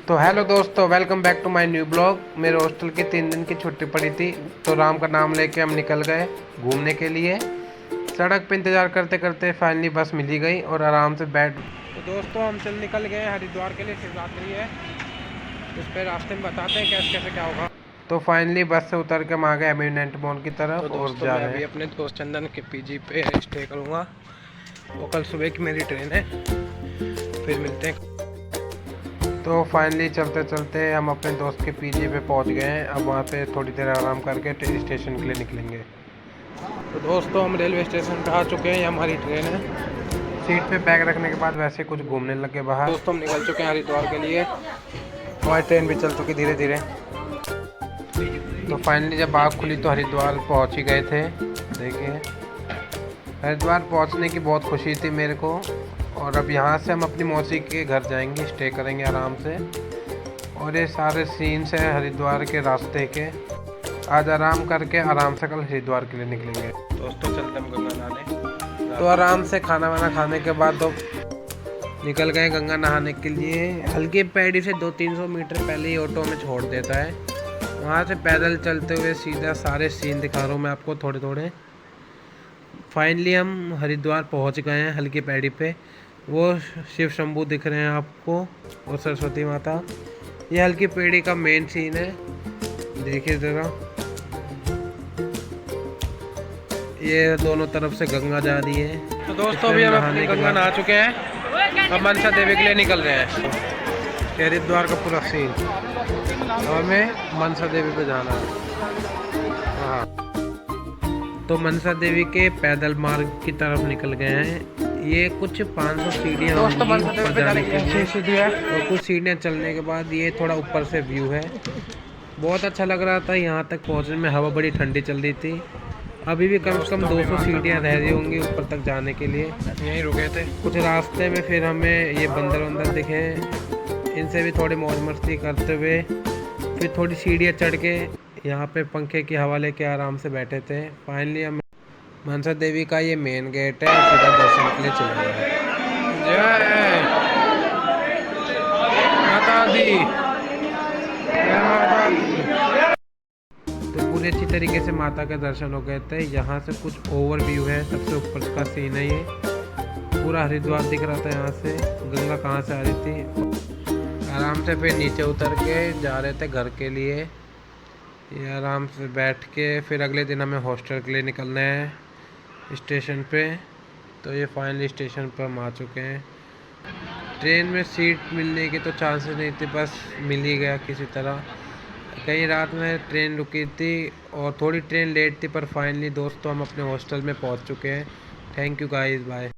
तो हेलो दोस्तों, welcome back to my new blog. मेरे हॉस्टल की 3 दिन की छुट्टी पड़ी थी, तो राम का नाम लेके हम निकल गए घूमने के लिए। सड़क पे इंतज़ार करते करते फाइनली बस मिली गई और आराम से बैठ। तो दोस्तों हम चल निकल गए हरिद्वार के लिए। शिवरात्रि है, इस पर रास्ते में बताते हैं कैसे कैसे क्या होगा। तो फाइनली बस से उतर के हम आ गए एमिनेंट मॉल की तरफ। तो दोस्तों मैं अभी अपने दोस्त चंदन के पीजी पे स्टे करूँगा, वो कल सुबह की मेरी ट्रेन है। फिर मिलते हैं। तो फाइनली चलते चलते हम अपने दोस्त के पीजी पे पहुंच गए हैं। अब वहाँ पे थोड़ी देर आराम करके स्टेशन के लिए निकलेंगे। तो दोस्तों हम रेलवे स्टेशन पे आ चुके हैं, ये हमारी ट्रेन है। सीट पे बैग रखने के बाद वैसे कुछ घूमने लगे बाहर। दोस्तों हम निकल चुके हैं हरिद्वार के लिए, हमारी ट्रेन भी चल चुकी धीरे धीरे। तो फाइनली जब आग खुली तो हरिद्वार पहुँच ही गए थे। देखिए हरिद्वार पहुँचने की बहुत खुशी थी मेरे को। और अब यहाँ से हम अपनी मौसी के घर जाएंगे, स्टे करेंगे आराम से। और ये सारे सीन्स हैं हरिद्वार के रास्ते के। आज आराम करके आराम से कल हरिद्वार के लिए निकलेंगे। दोस्तों चलते हम गंगा नहाने। तो आराम से खाना वाना खाने के बाद तो निकल गए गंगा नहाने के लिए। हल्की पैड़ी से 200-300 मीटर पहले ही ऑटो में छोड़ देता है। वहाँ से पैदल चलते हुए सीधा सारे सीन दिखा रहा हूँ मैं आपको थोड़े थोड़े। फाइनली हम हरिद्वार पहुँच गए हैं। हल्की पैड़ी पे वो शिव शंभू दिख रहे हैं आपको और सरस्वती माता। ये हल्की पेड़ी का मेन सीन है, देखिए ज़रा। ये दोनों तरफ से गंगा जा रही है। तो दोस्तों अभी हम अपनी गंगा नहा चुके हैं, अब मनसा देवी के लिए निकल रहे हैं। हरिद्वार का पूरा सीन, और हमें मनसा देवी पे जाना है। हाँ, तो मनसा देवी के पैदल मार्ग की तरफ निकल गए हैं। ये कुछ 500 सीढ़ियाँ ऊपर जाने के लिए, और कुछ सीढ़ियाँ चलने के बाद ये थोड़ा ऊपर से व्यू है। बहुत अच्छा लग रहा था। यहाँ तक पहुँचने में हवा बड़ी ठंडी चल रही थी। अभी भी कम से कम 200 सीढ़ियाँ रह रही होंगी ऊपर तक जाने के लिए। यहीं रुके थे कुछ रास्ते में, फिर हमें ये बंदर वंदर दिखे, इनसे भी थोड़ी मौज मस्ती करते हुए फिर थोड़ी सीढ़ियाँ चढ़ के यहाँ पे पंखे की हवा लेके आराम से बैठे थे। फाइनली हम मनसा देवी का ये मेन गेट है, सीधा दर्शन के लिए चले गए। जय माता दी, जय माता दी। तो पूरी अच्छी तरीके से माता के दर्शन हो गए थे। यहाँ से कुछ ओवर व्यू है, सबसे ऊपर का सीन है। ये पूरा हरिद्वार दिख रहा था यहाँ से, गंगा कहाँ से आ रही थी। आराम से फिर नीचे उतर के जा रहे थे घर के लिए। ये आराम से बैठ के फिर अगले दिन हमें हॉस्टल के लिए निकलना है स्टेशन पे। तो ये फाइनली स्टेशन पर हम आ चुके हैं। ट्रेन में सीट मिलने के तो चांसेस नहीं थे, बस मिल ही गया किसी तरह। कई रात में ट्रेन रुकी थी और थोड़ी ट्रेन लेट थी, पर फाइनली दोस्तों हम अपने हॉस्टल में पहुंच चुके हैं। Thank you guys, bye.